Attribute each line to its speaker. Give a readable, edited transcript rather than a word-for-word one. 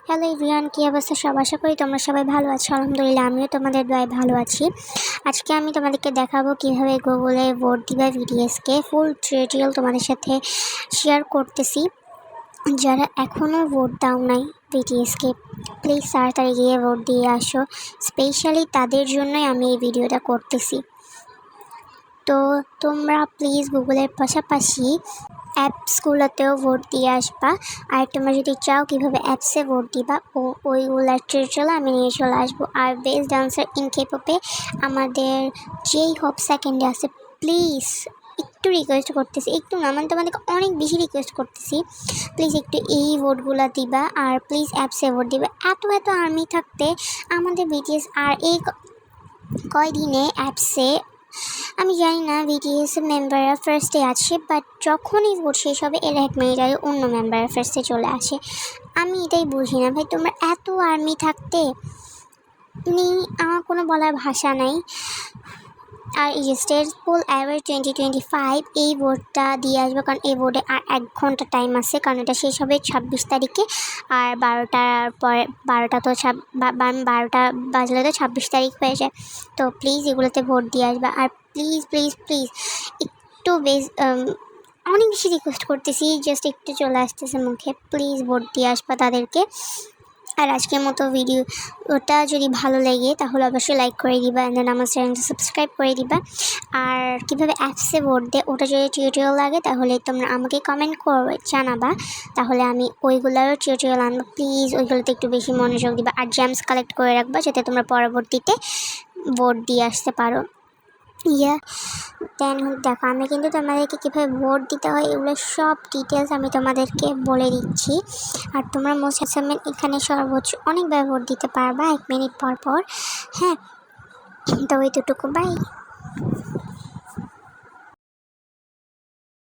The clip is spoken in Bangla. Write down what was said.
Speaker 1: হ্যালো এভরিওয়ান, কী অবস্থা সব? আশা করি তোমরা সবাই ভালো আছো। আলহামদুলিল্লাহ, আমিও তোমাদের দয়ায় ভালো আছি। আজকে আমি তোমাদেরকে দেখাবো কীভাবে গুগলে ভোট দিবা ভিডিএসকে। ফুল টিউটোরিয়াল তোমাদের সাথে শেয়ার করতেছি। যারা এখনও ভোট দাও নাই ভিডিএসকে, প্লিজ তাড়াতাড়ি গিয়ে ভোট দিয়ে আসো। স্পেশালি তাদের জন্যই আমি এই ভিডিওটা করতেছি। তো তোমরা প্লিজ গুগলের পাশাপাশি অ্যাপসগুলোতেও ভোট দিয়ে আসবা। আর তোমরা যদি চাও কীভাবে অ্যাপসে ভোট দিবা ওইগুলার টিউটোরিয়াল আমি নিয়ে চলে আসবো। আর বেস্ট ডান্সার ইন কেপপে আমাদের যেই হোপ সেকেন্ডে আছে, প্লিজ একটু রিকোয়েস্ট করতেছি, একটু না মানে তোমাদেরকে অনেক বেশি রিকোয়েস্ট করতেছি, প্লিজ একটু এই ভোটগুলো দিবা। আর প্লিজ অ্যাপসে ভোট দিবা। এত আর্মি থাকতে আমাদের বিটিএস আর এই কয়দিনে অ্যাপসে আমি জানি না বিটিএস মেম্বাররা ফার্স্টে আছে, বাট যখনই ভোট শেষ হবে এর 1 মিনিট আগে অন্য মেম্বাররা ফার্স্টে চলে আসে। আমি এটাই বুঝি না ভাই, তোমরা এত আর্মি থাকতে আমার কোনো বলার ভাষা নাই। আর এই যে স্টেট পোল অ্যাওয়ার্ড 2025 এই ভোটটা দিয়ে আসবে, কারণ এই ভোটে আর 1 ঘন্টা টাইম আছে, কারণ এটা শেষ হবে 26 তারিখে। আর 12টার পরে 12টা তো 12টা বাজলে তো 26 তারিখ হয়ে যায়। তো প্লিজ এগুলোতে ভোট দিয়ে আসবে। আর প্লিজ প্লিজ প্লিজ একটু অনেক বেশি রিকোয়েস্ট করতেছি, জাস্ট একটু চলে আসতেছে মুখে, প্লিজ ভোট দিয়ে আসবা তাদেরকে। আর আজকের মতো ভিডিওটা যদি ভালো লাগে তাহলে অবশ্যই লাইক করে দিবা, অ্যান্ড দেন আমার চ্যানেলটা সাবস্ক্রাইব করে দিবা। আর কীভাবে অ্যাপসে ভোট দেয় ওটা যদি টিউটোরিয়াল লাগে তাহলে তোমরা আমাকে কমেন্ট করে জানাবা, তাহলে আমি ওইগুলোরও টিউটোরিয়াল আনবো। প্লিজ ওইগুলোতে একটু বেশি মনোযোগ দিবা। আর জেমস কালেক্ট করে রাখবা যাতে তোমরা পরবর্তীতে ভোট দিয়ে আসতে পারো। দেন দেখো, আমি কিন্তু তোমাদেরকে কীভাবে ভোট দিতে হয় এগুলো সব ডিটেলস আমি তোমাদেরকে বলে দিচ্ছি। আর তোমরা মোস্ট অ্যাসাইনমেন্ট এখানে সর্বোচ্চ অনেকবার ভোট দিতে পারবা 1 মিনিট পর পর। হ্যাঁ, তো ওই দুটুকু, বাই।